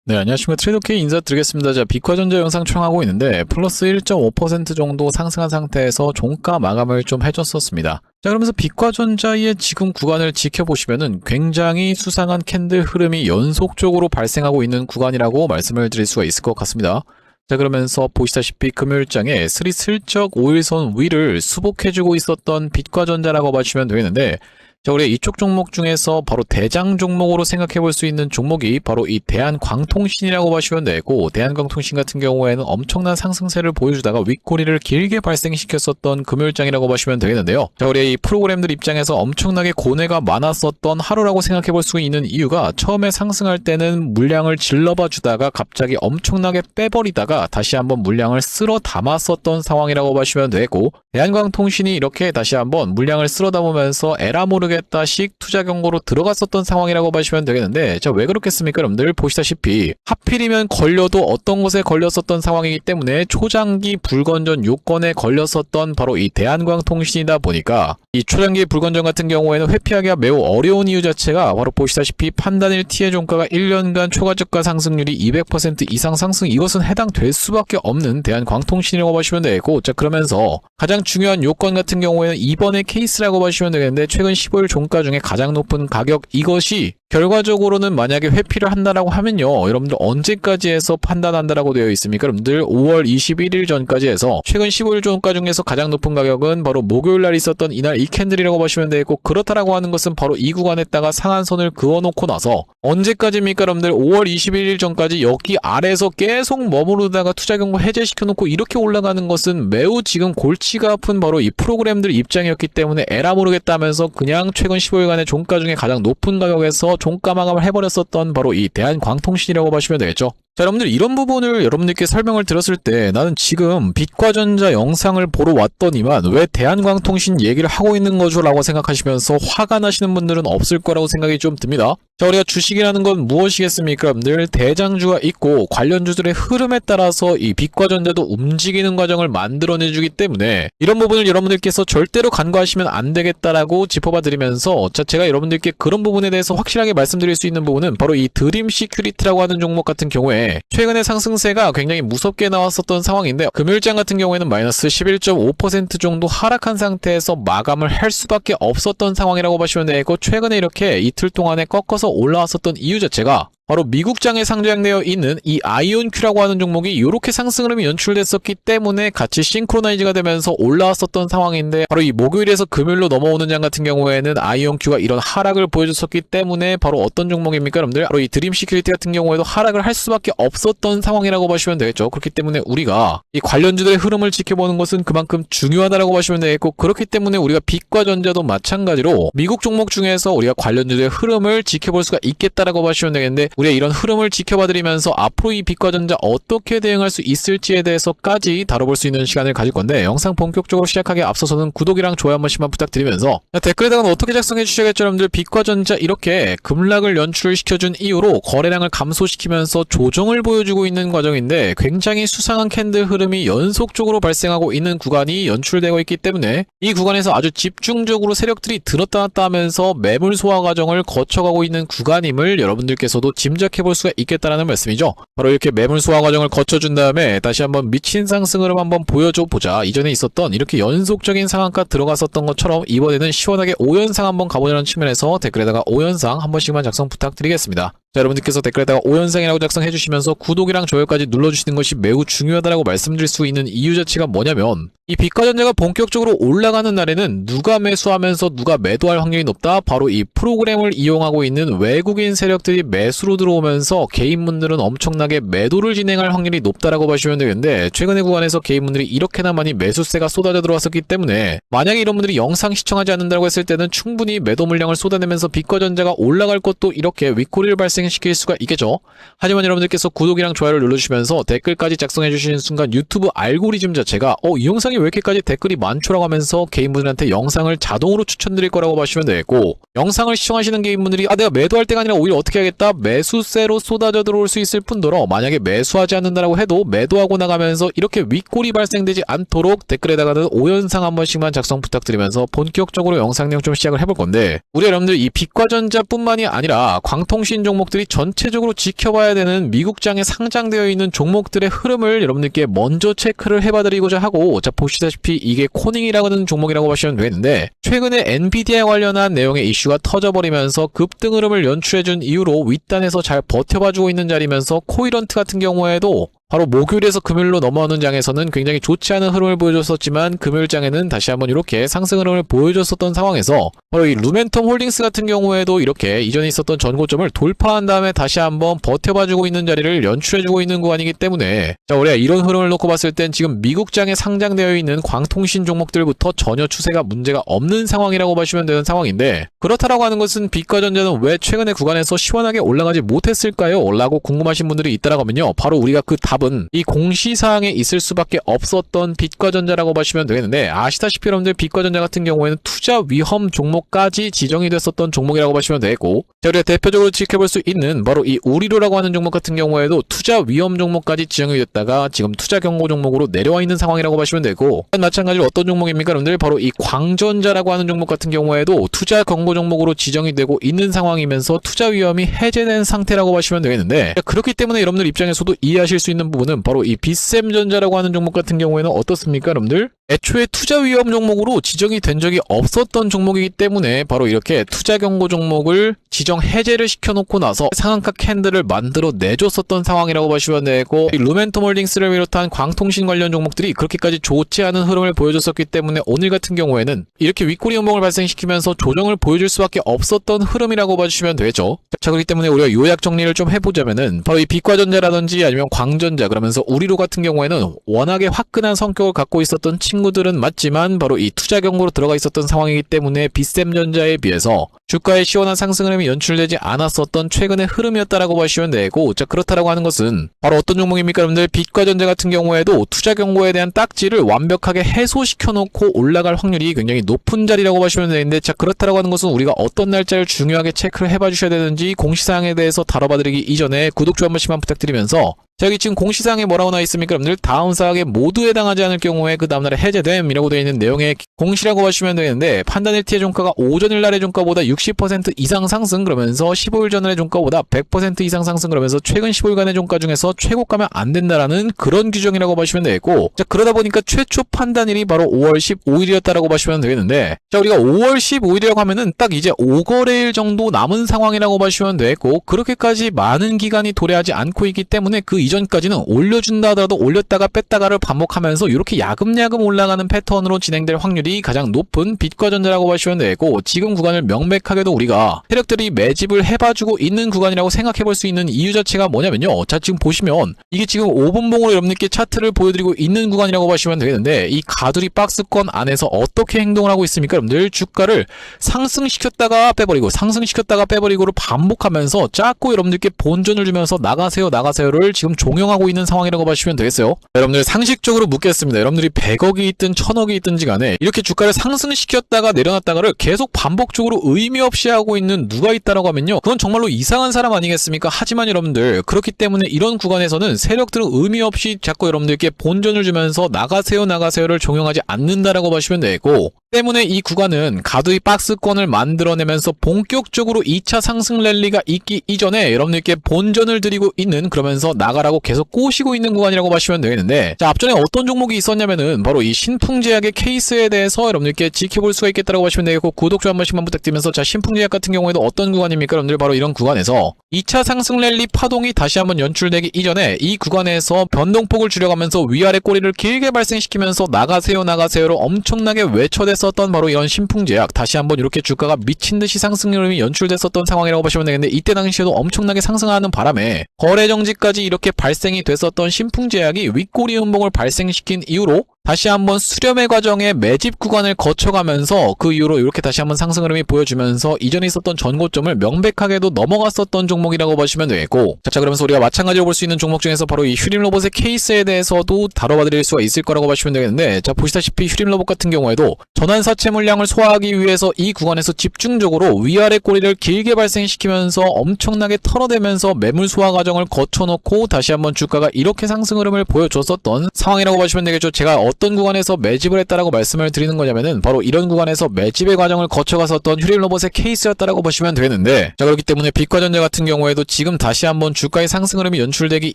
네, 안녕하십니까. 트레이더K 인사드리겠습니다. 자, 비과전자 영상 촬영하고 있는데 플러스 1.5% 정도 상승한 상태에서 종가 마감을 좀 해줬었습니다. 자, 그러면서 비과전자의 지금 구간을 지켜보시면은 굉장히 수상한 캔들 흐름이 연속적으로 발생하고 있는 구간이라고 말씀을 드릴 수가 있을 것 같습니다. 자, 그러면서 보시다시피 금요일장에 슬쩍 5일선 위를 수복해주고 있었던 비과전자라고 봐주시면 되겠는데, 자, 우리가 이쪽 종목 중에서 바로 대장 종목으로 생각해 볼 수 있는 종목이 바로 이 대한광통신이라고 보시면 되고, 대한광통신 같은 경우에는 엄청난 상승세를 보여주다가 윗꼬리를 길게 발생시켰었던 금요일장이라고 보시면 되겠는데요. 자, 우리 이 프로그램들 입장에서 엄청나게 고뇌가 많았었던 하루라고 생각해 볼 수 있는 이유가, 처음에 상승할 때는 물량을 질러봐 주다가 갑자기 엄청나게 빼버리다가 다시 한번 물량을 쓸어 담았었던 상황이라고 보시면 되고, 대한광통신이 이렇게 다시 한번 물량을 쓸어 담으면서 에라 모르겠다식 투자 경고로 들어갔었던 상황이라고 보시면 되겠는데, 자, 왜 그렇겠습니까? 여러분들 보시다시피 하필이면 걸려도 어떤 곳에 걸렸었던 상황이기 때문에 초장기 불건전 요건에 걸렸었던 바로 이 대한광통신이다 보니까, 이 초장기 불건전 같은 경우에는 회피하기가 매우 어려운 이유 자체가 바로 보시다시피 판단일 T의 종가가 1년간 초과저가 상승률이 200% 이상 상승, 이것은 해당될 수밖에 없는 대한광통신이라고 보시면 되고, 자, 그러면서 가장 중요한 요건 같은 경우에는 이번의 케이스라고 보시면 되겠는데, 최근 15일 종가 중에 가장 높은 가격, 이것이 결과적으로는 만약에 회피를 한다라고 하면요, 여러분들 언제까지 해서 판단한다라고 되어 있습니까? 여러분들 5월 21일 전까지 해서 최근 15일 종가 중에서 가장 높은 가격은 바로 목요일날 있었던 이날 이 캔들이라고 보시면 되고, 그렇다라고 하는 것은 바로 이 구간에다가 상한선을 그어놓고 나서 언제까지입니까? 여러분들 5월 21일 전까지 여기 아래에서 계속 머무르다가 투자 경고 해제시켜놓고 이렇게 올라가는 것은 매우 지금 골치가 아픈 바로 이 프로그램들 입장이었기 때문에 에라 모르겠다면서 그냥 최근 15일간의 종가 중에 가장 높은 가격에서 종가 마감을 해버렸었던 바로 이 대한광통신이라고 보시면 되겠죠. 자, 여러분들 이런 부분을 여러분들께 설명을 들었을 때, 나는 지금 빛과전자 영상을 보러 왔더니만 왜 대한광통신 얘기를 하고 있는 거죠? 라고 생각하시면서 화가 나시는 분들은 없을 거라고 생각이 좀 듭니다. 자, 우리가 주식이라는 건 무엇이겠습니까? 여러분들 대장주가 있고 관련주들의 흐름에 따라서 이 빛과전자도 움직이는 과정을 만들어내주기 때문에 이런 부분을 여러분들께서 절대로 간과하시면 안 되겠다라고 짚어봐 드리면서, 자, 제가 여러분들께 그런 부분에 대해서 확실하게 말씀드릴 수 있는 부분은 바로 이 드림 시큐리티라고 하는 종목 같은 경우에 최근에 상승세가 굉장히 무섭게 나왔었던 상황인데, 금요일장 같은 경우에는 마이너스 11.5% 정도 하락한 상태에서 마감을 할 수밖에 없었던 상황이라고 보시면 되고, 최근에 이렇게 이틀 동안에 꺾어서 올라왔었던 이유 자체가 바로 미국장에 상장되어 있는 이 아이온큐라고 하는 종목이 이렇게 상승 흐름이 연출됐었기 때문에 같이 싱크로나이즈가 되면서 올라왔었던 상황인데, 바로 이 목요일에서 금요일로 넘어오는 장 같은 경우에는 아이온큐가 이런 하락을 보여줬었기 때문에 바로 어떤 종목입니까? 여러분들 바로 이 드림 시큐리티 같은 경우에도 하락을 할 수밖에 없었던 상황이라고 보시면 되겠죠. 그렇기 때문에 우리가 이 관련주들의 흐름을 지켜보는 것은 그만큼 중요하다라고 보시면 되겠고, 그렇기 때문에 우리가 빛과전자도 마찬가지로 미국 종목 중에서 우리가 관련주들의 흐름을 지켜볼 수가 있겠다라고 보시면 되겠는데, 우리가 이런 흐름을 지켜봐드리면서 앞으로 이 빛과전자 어떻게 대응할 수 있을지에 대해서까지 다뤄볼 수 있는 시간을 가질 건데, 영상 본격적으로 시작하기에 앞서서는 구독이랑 좋아요 한 번씩만 부탁드리면서, 댓글에다가 어떻게 작성해 주셔야겠죠? 여러분들 빛과전자 이렇게 급락을 연출시켜준 이후로 거래량을 감소시키면서 조정을 보여주고 있는 과정인데, 굉장히 수상한 캔들 흐름이 연속적으로 발생하고 있는 구간이 연출되고 있기 때문에 이 구간에서 아주 집중적으로 세력들이 들었다 놨다 하면서 매물 소화 과정을 거쳐가고 있는 구간임을 여러분들께서도 짐작해 볼 수가 있겠다라는 말씀이죠. 바로 이렇게 매물 소화 과정을 거쳐준 다음에 다시 한번 미친 상승 흐름 한번 보여줘 보자. 이전에 있었던 이렇게 연속적인 상한가 들어갔었던 것처럼 이번에는 시원하게 5연상 한번 가보자는 측면에서 댓글에다가 5연상 한 번씩만 작성 부탁드리겠습니다. 자, 여러분들께서 댓글에다가 5연상이라고 작성해주시면서 구독이랑 좋아요까지 눌러주시는 것이 매우 중요하다고 말씀드릴 수 있는 이유 자체가 뭐냐면, 이 빛과전자가 본격적으로 올라가는 날에는 누가 매수하면서 누가 매도할 확률이 높다? 바로 이 프로그램을 이용하고 있는 외국인 세력들이 매수로 들어오면서 개인분들은 엄청나게 매도를 진행할 확률이 높다라고 보시면 되는데, 최근의 구간에서 개인분들이 이렇게나 많이 매수세가 쏟아져 들어왔었기 때문에 만약에 이런 분들이 영상 시청하지 않는다고 했을 때는 충분히 매도 물량을 쏟아내면서 빛과전자가 올라갈 것도 이렇게 윗꼬리를 발생시킬 수가 있겠죠. 하지만 여러분들께서 구독이랑 좋아요를 눌러주시면서 댓글까지 작성해주시는 순간 유튜브 알고리즘 자체가 이 영상이 왜 이렇게까지 댓글이 많죠라고 하면서 개인분들한테 영상을 자동으로 추천드릴 거라고 보시면 되겠고, 영상을 시청하시는 개인분들이 내가 매도할 때가 아니라 오히려 어떻게 하겠다? 매수세로 쏟아져 들어올 수 있을 뿐더러 만약에 매수하지 않는다라고 해도 매도하고 나가면서 이렇게 윗골이 발생되지 않도록 댓글에다가는 5연상 한 번씩만 작성 부탁드리면서 본격적으로 영상 내용 좀 시작을 해볼 건데, 우리 여러분들 이 빛과전자 뿐만이 아니라 광통신 종목 종목들이 전체적으로 지켜봐야 되는 미국장에 상장되어 있는 종목들의 흐름을 여러분들께 먼저 체크를 해봐드리고자 하고, 자 보시다시피 이게 코닝이라고 하는 종목이라고 보시면 되는데, 최근에 엔비디아 관련한 내용의 이슈가 터져버리면서 급등 흐름을 연출해준 이후로 윗단에서 잘 버텨봐주고 있는 자리면서 코이런트 같은 경우에도 바로 목요일에서 금요일로 넘어오는 장에서는 굉장히 좋지 않은 흐름을 보여줬었지만, 금요일장에는 다시 한번 이렇게 상승 흐름을 보여줬었던 상황에서 바로 이 루멘텀 홀딩스 같은 경우에도 이렇게 이전에 있었던 전고점을 돌파한 다음에 다시 한번 버텨봐주고 있는 자리를 연출해주고 있는 구간이기 때문에, 자 우리가 이런 흐름을 놓고 봤을 땐 지금 미국장에 상장되어 있는 광통신 종목들부터 전혀 추세가 문제가 없는 상황이라고 보시면 되는 상황인데, 그렇다라고 하는 것은 빛과전자는 왜 최근의 구간에서 시원하게 올라가지 못했을까요? 라고 궁금하신 분들이 있다라고 하면요, 바로 우리가 그 답은 이 공시사항에 있을 수밖에 없었던 빛과전자라고 보시면 되겠는데, 아시다시피 여러분들 빛과전자 같은 경우에는 투자 위험 종목까지 지정이 됐었던 종목이라고 보시면 되겠고, 자 우리가 대표적으로 지켜볼 수 있는 바로 이 우리로라고 하는 종목 같은 경우에도 투자 위험 종목까지 지정이 됐다가 지금 투자 경고 종목으로 내려와 있는 상황이라고 보시면 되고, 마찬가지로 어떤 종목입니까 여러분들? 바로 이 광전자라고 하는 종목 같은 경우에도 투자 경고 종목으로 지정이 되고 있는 상황이면서 투자 위험이 해제된 상태라고 보시면 되겠는데, 그렇기 때문에 여러분들 입장에서도 이해하실 수 있는 부분은 바로 이 빗셈전자라고 하는 종목 같은 경우에는 어떻습니까 여러분들? 애초에 투자 위험 종목으로 지정이 된 적이 없었던 종목이기 때문에 바로 이렇게 투자 경고 종목을 지정 해제를 시켜놓고 나서 상한가 캔들을 만들어 내줬었던 상황이라고 보시면 되고, 이 루멘텀 홀딩스를 비롯한 광통신 관련 종목들이 그렇게까지 좋지 않은 흐름을 보여줬었기 때문에 오늘 같은 경우에는 이렇게 윗꼬리 음봉을 발생시키면서 조정을 보여줄 수밖에 없었던 흐름이라고 봐주시면 되죠. 자 그렇기 때문에 우리가 요약 정리를 좀 해보자면은 바로 이 빛과전자라든지 아니면 광전자, 그러면서 우리로 같은 경우에는 워낙에 화끈한 성격을 갖고 있었던 친구들은 맞지만 바로 이 투자 경고로 들어가 있었던 상황이기 때문에 빗셈전자에 비해서 주가의 시원한 상승 흐름이 연출되지 않았었던 최근의 흐름이었다라고 보시면 되고, 자 그렇다라고 하는 것은 바로 어떤 종목입니까 여러분들? 빛과전자 같은 경우에도 투자 경고에 대한 딱지를 완벽하게 해소시켜 놓고 올라갈 확률이 굉장히 높은 자리라고 보시면 되는데, 자 그렇다라고 하는 것은 우리가 어떤 날짜를 중요하게 체크를 해봐 주셔야 되는지 공시사항에 대해서 다뤄봐드리기 이전에 구독, 좋아요 한 번씩만 부탁드리면서, 자 여기 지금 공시사항에 뭐라고 나와 있습니까 여러분들? 다음 사항에 모두 해당하지 않을 경우에 그 다음날에 해제됨 이라고 되어 있는 내용의 공시라고 보시면 되는데, 판단일티의 종가가 오전일날의 종가보다 60% 이상 상승, 그러면서 15일 전날의 종가보다 100% 이상 상승, 그러면서 최근 15일간의 종가 중에서 최고가면 안 된다라는 그런 규정이라고 보시면 되겠고, 자 그러다 보니까 최초 판단일이 바로 5월 15일이었다라고 보시면 되겠는데, 자 우리가 5월 15일이라고 하면은 딱 이제 5거래일 정도 남은 상황이라고 보시면 되겠고, 그렇게까지 많은 기간이 도래하지 않고 있기 때문에 그 이전까지는 올려준다 하더라도 올렸다가 뺐다가를 반복하면서 이렇게 야금야금 올라가는 패턴으로 진행될 확률이 가장 높은 빛과전자라고 보시면 되고, 지금 구간을 명백하게도 우리가 세력들이 매집을 해봐주고 있는 구간이라고 생각해볼 수 있는 이유 자체가 뭐냐면요, 자 지금 보시면 이게 지금 5분봉으로 여러분들께 차트를 보여드리고 있는 구간이라고 보시면 되겠는데, 이 가두리 박스권 안에서 어떻게 행동을 하고 있습니까 여러분들? 주가를 상승시켰다가 빼버리고 상승시켰다가 빼버리고를 반복하면서 자꾸 여러분들께 본전을 주면서 나가세요 나가세요를 지금 종용하고 있는 상황이라고 보시면 되겠어요. 여러분들 상식적으로 묻겠습니다. 여러분들이 100억이 있든 1000억이 있든지 간에 이렇게 주가를 상승시켰다가 내려놨다가를 계속 반복적으로 의미 없이 하고 있는 누가 있다라고 하면요, 그건 정말로 이상한 사람 아니겠습니까? 하지만 여러분들 그렇기 때문에 이런 구간에서는 세력들은 의미 없이 자꾸 여러분들께 본전을 주면서 나가세요 나가세요를 종용하지 않는다라고 보시면 되고, 때문에 이 구간은 가두리 박스권을 만들어내면서 본격적으로 2차 상승 랠리가 있기 이전에 여러분들께 본전을 드리고 있는, 그러면서 나가라고 계속 꼬시고 있는 구간이라고 보시면 되겠는데, 자 앞전에 어떤 종목이 있었냐면은 바로 이 신풍제약의 케이스에 대해서 여러분들께 지켜볼 수가 있겠다라고 보시면 되겠고, 구독, 좋아요 한 번씩만 부탁드리면서, 자 신풍제약 같은 경우에도 어떤 구간입니까 여러분들? 바로 이런 구간에서 2차 상승 랠리 파동이 다시 한번 연출되기 이전에 이 구간에서 변동폭을 줄여가면서 위아래 꼬리를 길게 발생시키면서 나가세요 나가세요로 엄청나게 외쳐댔었던 바로 이런 신풍제약, 다시 한번 이렇게 주가가 미친듯이 상승 흐름이 연출됐었던 상황이라고 보시면 되겠는데, 이때 당시에도 엄청나게 상승하는 바람에 거래 정지까지 이렇게 발생이 됐었던 신풍제약이 윗꼬리 음봉을 발생시킨 이후로 다시 한번 수렴의 과정에 매집 구간을 거쳐가면서 그 이후로 이렇게 다시 한번 상승 흐름이 보여주면서 이전에 있었던 전고점을 명백하게도 넘어갔었던 종목이라고 보시면 되겠고, 자 그러면서 우리가 마찬가지로 볼 수 있는 종목 중에서 바로 이 휴림로봇의 케이스에 대해서도 다뤄봐 드릴 수가 있을 거라고 보시면 되겠는데, 자 보시다시피 휴림로봇 같은 경우에도 전환사채 물량을 소화하기 위해서 이 구간에서 집중적으로 위아래 꼬리를 길게 발생시키면서 엄청나게 털어대면서 매물 소화 과정을 거쳐놓고 다시 한번 주가가 이렇게 상승 흐름을 보여줬었던 상황이라고 보시면 되겠죠. 제가 어떤 구간에서 매집을 했다라고 말씀을 드리는 거냐면은 바로 이런 구간에서 매집의 과정을 거쳐갔었던 휴림로봇의 케이스였다라고 보시면 되는데, 자 그렇기 때문에 빛과전자 같은 경우에도 지금 다시 한번 주가의 상승 흐름이 연출되기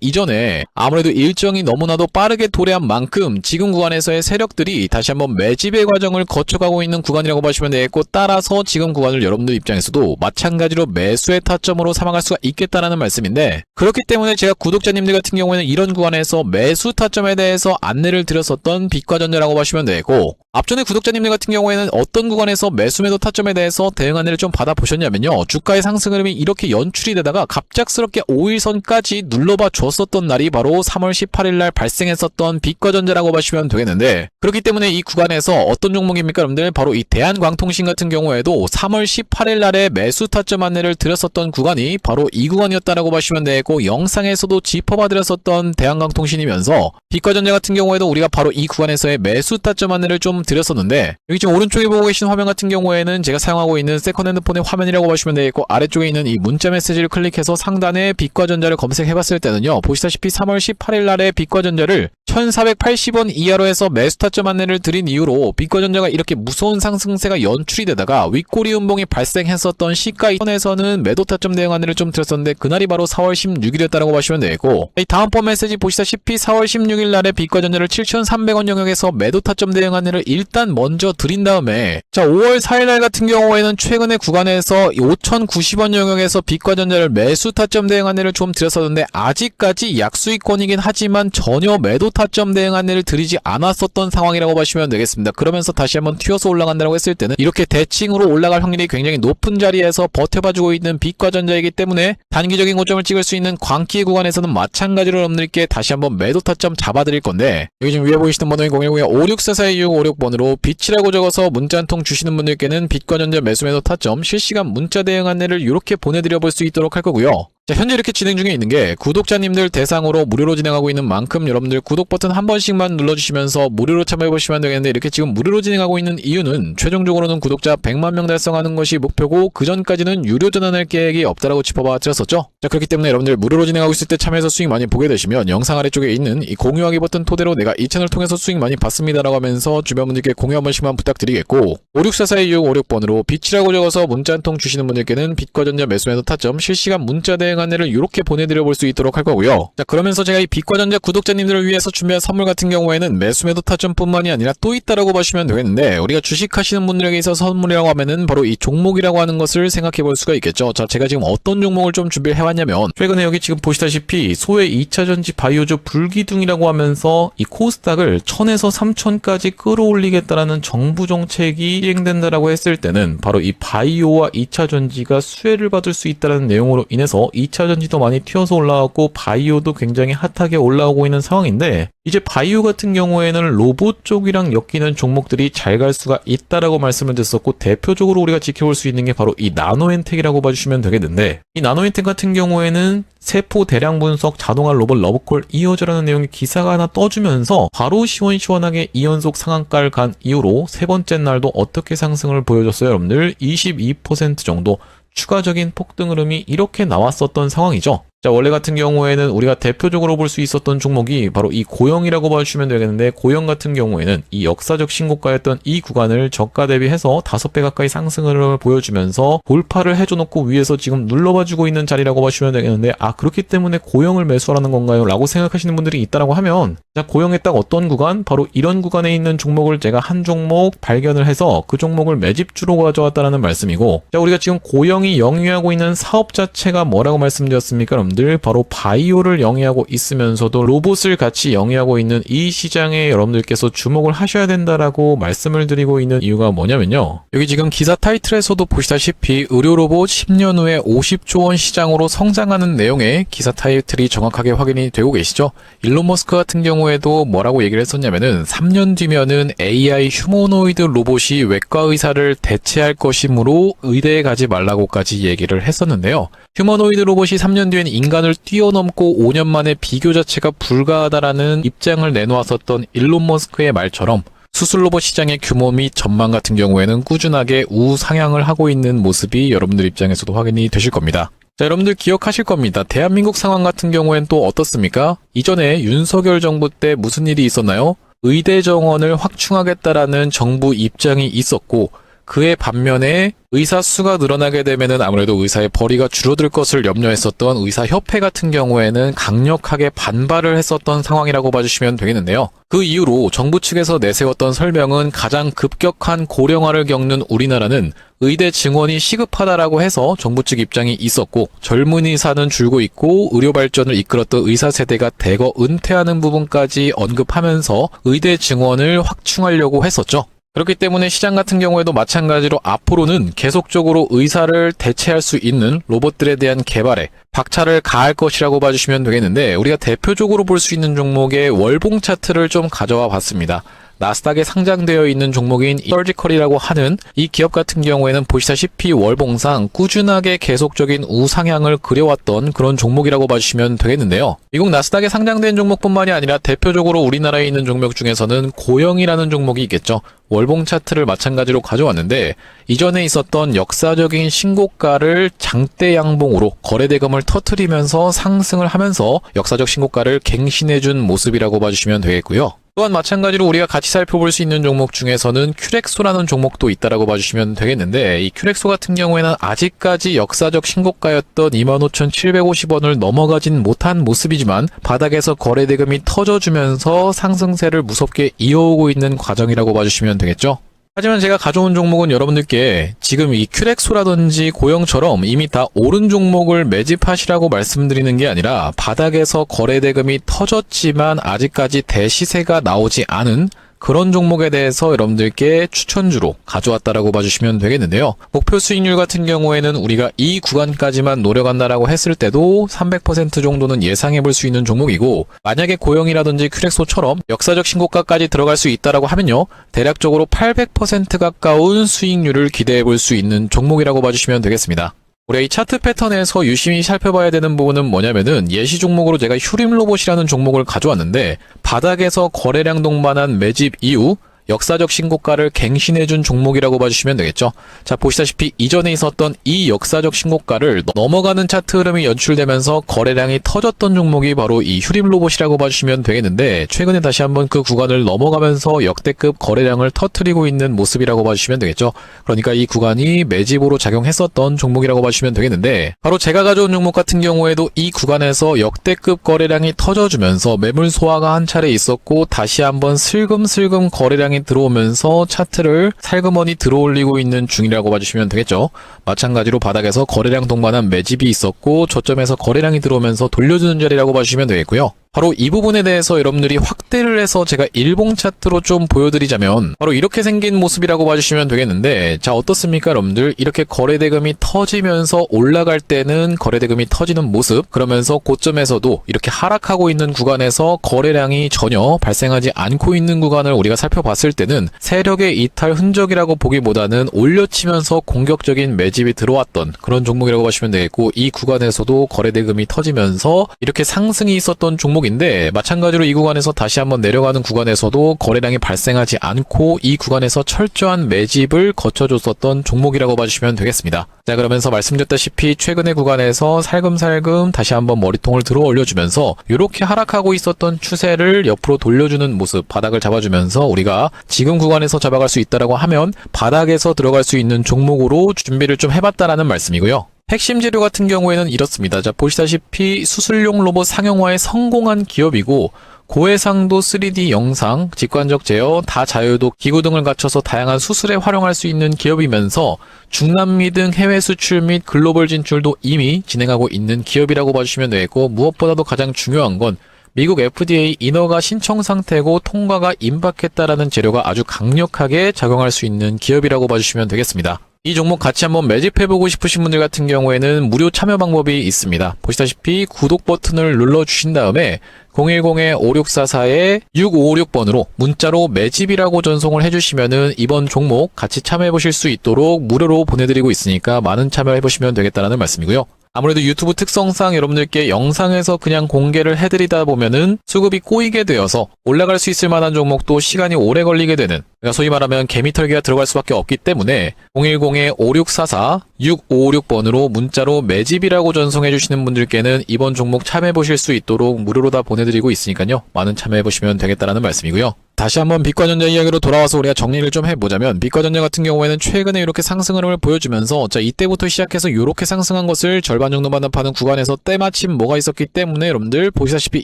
이전에 아무래도 일정이 너무나도 빠르게 도래한 만큼 지금 구간에서의 세력들이 다시 한번 매집의 과정을 거쳐가고 있는 구간이라고 보시면 되겠고, 따라서 지금 구간을 여러분들 입장에서도 마찬가지로 매수의 타점으로 삼아갈 수가 있겠다라는 말씀인데, 그렇기 때문에 제가 구독자님들 같은 경우에는 이런 구간에서 매수 타점에 대해서 안내를 드렸었던 빛과전자라고 보시면 되고, 앞전에 구독자님들 같은 경우에는 어떤 구간에서 매수 매도 타점에 대해서 대응 안내를 좀 받아보셨냐면요, 주가의 상승 흐름이 이렇게 연출이 되다가 갑작스럽게 5일선까지 눌러봐 줬었던 날이 바로 3월 18일날 발생했었던 빛과전자라고 보시면 되겠는데, 그렇기 때문에 이 구간에서 어떤 종목입니까 여러분들? 바로 이 대한광통신 같은 경우에도 3월 18일날에 매수 타점 안내를 드렸었던 구간이 바로 이 구간이었다라고 보시면 되고, 영상에서도 짚어봐 드렸었던 대한광통신이면서 빛과전자 같은 경우에도 우리가 바로 이 구간에서의 매수 타점 안내를 좀 드렸었는데, 여기 지금 오른쪽에 보고 계신 화면 같은 경우에는 제가 사용하고 있는 세컨 핸드폰의 화면이라고 보시면 되겠고, 아래쪽에 있는 이 문자 메시지를 클릭해서 상단에 빛과전자를 검색해봤을 때는요, 보시다시피 3월 18일날에 빛과전자를 1480원 이하로 해서 매수 타점 안내를 드린 이후로 빛과전자가 이렇게 무서운 상승세가 연출이 되다가 윗꼬리 음봉이 발생했었던 시가 선에서는 매도 타점 대응 안내를 좀 드렸었는데, 그날이 바로 4월 16일이었다라고 보시면 되고, 이 다음번 메시지 보시다시피 4월 16일 날에 빛과전자를 7,300원 영역에서 매도 타점 대응 안내를 일단 먼저 드린 다음에, 자 5월 4일 날 같은 경우에는 최근의 구간에서 5,090원 영역에서 빛과전자를 매수 타점 대응 안내를 좀 드렸었는데, 아직까지 약수익권이긴 하지만 전혀 매도 타점 대응 안내를 드리지 않았었던 상황이라고 보시면 되겠습니다. 그러면서 다시 한번 튀어서 올라간다고 했을 때는 이렇게 대칭으로 올라갈 확률이 굉장히 높은 자리에서 버텨봐주고 있는 빛과전자이기 때문에 단기적인 고점을 찍을 수 있는 광기의 구간에서는 마찬가지로 여러분들께 다시 한번 매도 타점 잡아드릴 건데, 여기 지금 위에 보이시는 번호인 010-5644-2656번으로 빛이라고 적어서 문자 한 통 주시는 분들께는 빛과전자 매수 매도 타점 실시간 문자 대응 안내를 이렇게 보내드려 볼 수 있도록 할 거고요. 자, 현재 이렇게 진행 중에 있는 게 구독자님들 대상으로 무료로 진행하고 있는 만큼 여러분들 구독 버튼 한 번씩만 눌러주시면서 무료로 참여해보시면 되겠는데, 이렇게 지금 무료로 진행하고 있는 이유는 최종적으로는 구독자 100만 명 달성하는 것이 목표고, 그 전까지는 유료 전환할 계획이 없다라고 짚어봐 드렸었죠. 자, 그렇기 때문에 여러분들 무료로 진행하고 있을 때 참여해서 수익 많이 보게 되시면 영상 아래쪽에 있는 이 공유하기 버튼 토대로 내가 이 채널 통해서 수익 많이 봤습니다라고 하면서 주변 분들께 공유 한 번씩만 부탁드리겠고, 5644-2656번으로 빛이라고 적어서 문자 한 통 주시는 분들께는 빛과전자 매수 매도 타점 실시간 문자 대응 안내를 이렇게 보내드려 볼 수 있도록 할 거고요. 자, 그러면서 제가 이 빛과전자 구독자님들을 위해서 준비한 선물 같은 경우에는 매수 매도 타점뿐만이 아니라 또 있다라고 보시면 되겠는데, 우리가 주식하시는 분들에게 있어서 선물이라고 하면은 바로 이 종목이라고 하는 것을 생각해 볼 수가 있겠죠. 자, 제가 지금 어떤 종목을 좀 준비를 해왔냐면, 최근에 여기 지금 보시다시피 소외 2차전지 바이오주 불기둥이라고 하면서 이 코스닥을 1000에서 3000까지 끌어올리겠다라는 정부 정책이 시행된다라고 했을 때는 바로 이 바이오와 2차전지가 수혜를 받을 수 있다는 내용으로 인해서 2차전지도 많이 튀어서 올라왔고 바이오도 굉장히 핫하게 올라오고 있는 상황인데, 이제 바이오 같은 경우에는 로봇 쪽이랑 엮이는 종목들이 잘 갈 수가 있다라고 말씀을 드렸었고, 대표적으로 우리가 지켜볼 수 있는 게 바로 이 나노엔텍이라고 봐주시면 되겠는데, 이 나노엔텍 같은 경우에는 세포 대량 분석 자동화 로봇 러브콜 이어져라는 내용의 기사가 하나 떠주면서 바로 시원시원하게 2연속 상한가를 간 이후로 세 번째 날도 어떻게 상승을 보여줬어요 여러분들? 22% 정도 추가적인 폭등 흐름이 이렇게 나왔었던 상황이죠. 자, 원래 같은 경우에는 우리가 대표적으로 볼 수 있었던 종목이 바로 이 고영이라고 봐주시면 되겠는데, 고영 같은 경우에는 이 역사적 신고가였던 이 구간을 저가 대비해서 5배 가까이 상승을 보여주면서 돌파를 해줘놓고 위에서 지금 눌러봐주고 있는 자리라고 봐주시면 되겠는데, 아, 그렇기 때문에 고영을 매수하라는 건가요? 라고 생각하시는 분들이 있다라고 하면, 자, 고영의 딱 어떤 구간? 바로 이런 구간에 있는 종목을 제가 한 종목 발견을 해서 그 종목을 매집주로 가져왔다라는 말씀이고, 자, 우리가 지금 고영이 영위하고 있는 사업 자체가 뭐라고 말씀드렸습니까? 여러분들 바로 바이오를 영위하고 있으면서도 로봇을 같이 영위하고 있는 이 시장에 여러분들께서 주목을 하셔야 된다라고 말씀을 드리고 있는 이유가 뭐냐면요, 여기 지금 기사 타이틀에서도 보시다시피 의료로봇 10년 후에 50조 원 시장으로 성장하는 내용의 기사 타이틀이 정확하게 확인이 되고 계시죠. 일론 머스크 같은 경우에도 뭐라고 얘기를 했었냐면은 3년 뒤면은 AI 휴머노이드 로봇이 외과 의사를 대체할 것이므로 의대에 가지 말라고까지 얘기를 했었는데요. 휴머노이드 로봇이 3년 뒤엔 인간을 뛰어넘고 5년 만에 비교 자체가 불가하다라는 입장을 내놓았었던 일론 머스크의 말처럼 수술 로봇 시장의 규모 및 전망 같은 경우에는 꾸준하게 우상향을 하고 있는 모습이 여러분들 입장에서도 확인이 되실 겁니다. 자, 여러분들 기억하실 겁니다. 대한민국 상황 같은 경우엔 또 어떻습니까? 이전에 윤석열 정부 때 무슨 일이 있었나요? 의대 정원을 확충하겠다라는 정부 입장이 있었고, 그의 반면에 의사 수가 늘어나게 되면은 아무래도 의사의 벌이가 줄어들 것을 염려했었던 의사협회 같은 경우에는 강력하게 반발을 했었던 상황이라고 봐주시면 되겠는데요. 그 이후로 정부 측에서 내세웠던 설명은 가장 급격한 고령화를 겪는 우리나라는 의대 증원이 시급하다라고 해서 정부 측 입장이 있었고, 젊은 의사는 줄고 있고 의료 발전을 이끌었던 의사 세대가 대거 은퇴하는 부분까지 언급하면서 의대 증원을 확충하려고 했었죠. 그렇기 때문에 시장 같은 경우에도 마찬가지로 앞으로는 계속적으로 의사를 대체할 수 있는 로봇들에 대한 개발에 박차를 가할 것이라고 봐주시면 되겠는데, 우리가 대표적으로 볼 수 있는 종목의 월봉 차트를 좀 가져와 봤습니다. 나스닥에 상장되어 있는 종목인 서지컬이라고 하는 이 기업 같은 경우에는 보시다시피 월봉상 꾸준하게 계속적인 우상향을 그려왔던 그런 종목이라고 봐주시면 되겠는데요. 미국 나스닥에 상장된 종목뿐만이 아니라 대표적으로 우리나라에 있는 종목 중에서는 고영이라는 종목이 있겠죠. 월봉 차트를 마찬가지로 가져왔는데, 이전에 있었던 역사적인 신고가를 장대 양봉으로 거래대금을 터뜨리면서 상승을 하면서 역사적 신고가를 갱신해준 모습이라고 봐주시면 되겠고요. 또한 마찬가지로 우리가 같이 살펴볼 수 있는 종목 중에서는 큐렉소라는 종목도 있다라고 봐주시면 되겠는데, 이 큐렉소 같은 경우에는 아직까지 역사적 신고가였던 25,750원을 넘어가진 못한 모습이지만 바닥에서 거래대금이 터져주면서 상승세를 무섭게 이어오고 있는 과정이라고 봐주시면 되겠죠. 하지만 제가 가져온 종목은 여러분들께 지금 이 큐렉소라든지 고영처럼 이미 다 오른 종목을 매집하시라고 말씀드리는 게 아니라, 바닥에서 거래대금이 터졌지만 아직까지 대시세가 나오지 않은 그런 종목에 대해서 여러분들께 추천주로 가져왔다라고 봐주시면 되겠는데요. 목표 수익률 같은 경우에는 우리가 이 구간까지만 노려간다라고 했을 때도 300% 정도는 예상해 볼 수 있는 종목이고, 만약에 고영이라든지 큐렉소처럼 역사적 신고가까지 들어갈 수 있다라고 하면요, 대략적으로 800% 가까운 수익률을 기대해 볼 수 있는 종목이라고 봐주시면 되겠습니다. 우리가 이 차트 패턴에서 유심히 살펴봐야 되는 부분은 뭐냐면은, 예시 종목으로 제가 휴림로봇이라는 종목을 가져왔는데, 바닥에서 거래량 동반한 매집 이후 역사적 신고가를 갱신해준 종목이라고 봐주시면 되겠죠. 자, 보시다시피 이전에 있었던 이 역사적 신고가를 넘어가는 차트 흐름이 연출되면서 거래량이 터졌던 종목이 바로 이 휴림로봇이라고 봐주시면 되겠는데, 최근에 다시 한번 그 구간을 넘어가면서 역대급 거래량을 터뜨리고 있는 모습이라고 봐주시면 되겠죠. 그러니까 이 구간이 매집으로 작용했었던 종목이라고 봐주시면 되겠는데, 바로 제가 가져온 종목 같은 경우에도 이 구간에서 역대급 거래량이 터져주면서 매물 소화가 한 차례 있었고, 다시 한번 슬금슬금 거래량이 들어오면서 차트를 살그머니 들어올리고 있는 중이라고 봐주시면 되겠죠. 마찬가지로 바닥에서 거래량 동반한 매집이 있었고, 저점에서 거래량이 들어오면서 돌려주는 자리라고 봐주시면 되겠고요. 바로 이 부분에 대해서 여러분들이 확대를 해서 제가 일봉 차트로 좀 보여드리자면, 바로 이렇게 생긴 모습이라고 봐주시면 되겠는데, 자, 어떻습니까 여러분들? 이렇게 거래대금이 터지면서 올라갈 때는 거래대금이 터지는 모습, 그러면서 고점에서도 이렇게 하락하고 있는 구간에서 거래량이 전혀 발생하지 않고 있는 구간을 우리가 살펴봤을 때는 세력의 이탈 흔적이라고 보기보다는 올려치면서 공격적인 매집이 들어왔던 그런 종목이라고 보시면 되겠고, 이 구간에서도 거래대금이 터지면서 이렇게 상승이 있었던 종목인데, 마찬가지로 이 구간에서 다시 한번 내려가는 구간에서도 거래량이 발생하지 않고 이 구간에서 철저한 매집을 거쳐줬었던 종목이라고 봐주시면 되겠습니다. 자, 그러면서 말씀드렸다시피 최근의 구간에서 살금살금 다시 한번 머리통을 들어 올려주면서 이렇게 하락하고 있었던 추세를 옆으로 돌려주는 모습, 바닥을 잡아주면서 우리가 지금 구간에서 잡아갈 수 있다라고 하면 바닥에서 들어갈 수 있는 종목으로 준비를 좀 해봤다라는 말씀이고요. 핵심 재료 같은 경우에는 이렇습니다. 자, 보시다시피 수술용 로봇 상용화에 성공한 기업이고, 고해상도 3D 영상, 직관적 제어, 다자유도 기구 등을 갖춰서 다양한 수술에 활용할 수 있는 기업이면서 중남미 등 해외 수출 및 글로벌 진출도 이미 진행하고 있는 기업이라고 봐주시면 되겠고, 무엇보다도 가장 중요한 건 미국 FDA 인허가 신청 상태고 통과가 임박했다라는 재료가 아주 강력하게 작용할 수 있는 기업이라고 봐주시면 되겠습니다. 이 종목 같이 한번 매집해보고 싶으신 분들 같은 경우에는 무료 참여 방법이 있습니다. 보시다시피 구독 버튼을 눌러주신 다음에 010-5644-6556번으로 문자로 매집이라고 전송을 해주시면은 이번 종목 같이 참여해보실 수 있도록 무료로 보내드리고 있으니까 많은 참여해보시면 되겠다라는 말씀이고요. 아무래도 유튜브 특성상 여러분들께 영상에서 그냥 공개를 해드리다 보면은 수급이 꼬이게 되어서 올라갈 수 있을 만한 종목도 시간이 오래 걸리게 되는 그러니까 소위 말하면 개미털기가 들어갈 수밖에 없기 때문에 010-5644-6556번으로 문자로 매집이라고 전송해 주시는 분들께는 이번 종목 참여해 보실 수 있도록 무료로 다 보내드리고 있으니까요. 많은 참여해 보시면 되겠다라는 말씀이고요. 다시 한번 빛과전자 이야기로 돌아와서 우리가 정리를 좀 해보자면 빛과전자 같은 경우에는 최근에 이렇게 상승 흐름을 보여주면서 자 이때부터 시작해서 이렇게 상승한 것을 절반 정도 반납하는 구간에서 때마침 뭐가 있었기 때문에 여러분들 보시다시피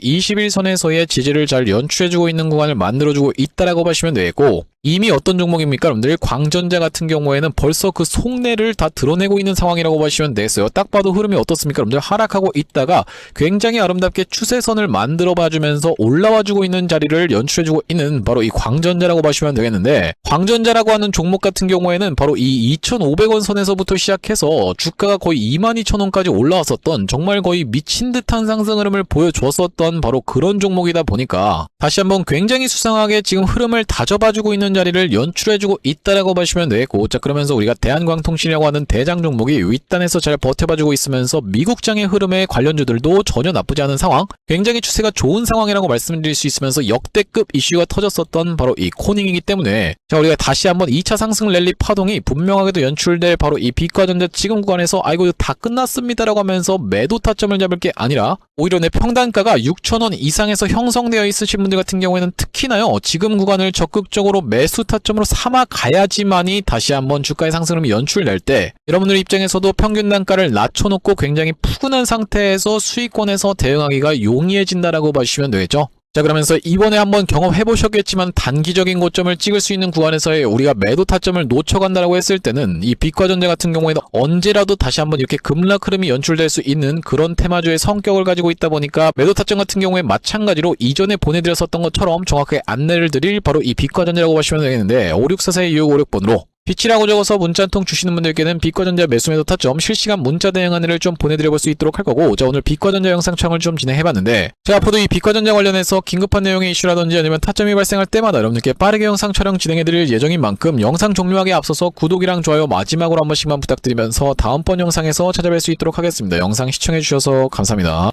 21선에서의 지지를 잘 연출해주고 있는 구간을 만들어주고 있다라고 보시면 되겠고 이미 어떤 종목입니까? 여러분들 광전자 같은 경우에는 벌써 그 속내를 다 드러내고 있는 상황이라고 보시면 되겠어요. 딱 봐도 흐름이 어떻습니까? 여러분들 하락하고 있다가 굉장히 아름답게 추세선을 만들어 봐주면서 올라와주고 있는 자리를 연출해주고 있는 바로 이 광전자라고 보시면 되겠는데 광전자라고 하는 종목 같은 경우에는 바로 이 2,500원 선에서부터 시작해서 주가가 거의 22,000원까지 올라왔었던 정말 거의 미친 듯한 상승 흐름을 보여줬었던 바로 그런 종목이다 보니까 다시 한번 굉장히 수상하게 지금 흐름을 다져봐주고 있는 자리를 연출해주고 있다라고 보시면 되겠고 자 그러면서 우리가 대한광통신이라고 하는 대장 종목이 윗단에서 잘 버텨봐주고 있으면서 미국장의 흐름의 관련주들도 전혀 나쁘지 않은 상황 굉장히 추세가 좋은 상황이라고 말씀드릴 수 있으면서 역대급 이슈가 터졌었던 바로 이 코닝이기 때문에 자 우리가 다시 한번 2차 상승 랠리 파동이 분명하게도 연출될 바로 이 빛과전자 지금 구간에서 아이고 다 끝났습니다라고 하면서 매도 타점을 잡을 게 아니라 오히려 내 평단가가 6,000원 이상에서 형성되어 있으신 분들 같은 경우에는 특히나요 지금 구간을 적극적으로 매수 타점으로 삼아 가야지만이 다시 한번 주가의 상승을 연출될 때 여러분들 입장에서도 평균 단가를 낮춰놓고 굉장히 푸근한 상태에서 수익권에서 대응하기가 용이해진다라고 보시면 되겠죠. 자 그러면서 이번에 한번 경험해보셨겠지만 단기적인 고점을 찍을 수 있는 구간에서의 우리가 매도 타점을 놓쳐간다라고 했을 때는 이 빛과전자 같은 경우에는 언제라도 다시 한번 이렇게 급락 흐름이 연출될 수 있는 그런 테마주의 성격을 가지고 있다 보니까 매도 타점 같은 경우에 마찬가지로 이전에 보내드렸었던 것처럼 정확하게 안내를 드릴 바로 이 빛과전자라고 보시면 되겠는데 5644-2656번으로 빛이라고 적어서 문자 한 통 주시는 분들께는 빛과전자 매수매도 타점 실시간 문자 대응 안내를 좀 보내드려볼 수 있도록 할 거고 자 오늘 빛과전자 영상 촬영을 좀 진행해봤는데 자 앞으로도 이 빛과전자 관련해서 긴급한 내용의 이슈라든지 아니면 타점이 발생할 때마다 여러분들께 빠르게 영상 촬영 진행해드릴 예정인 만큼 영상 종료하기에 앞서서 구독이랑 좋아요 마지막으로 한 번씩만 부탁드리면서 다음번 영상에서 찾아뵐 수 있도록 하겠습니다. 영상 시청해주셔서 감사합니다.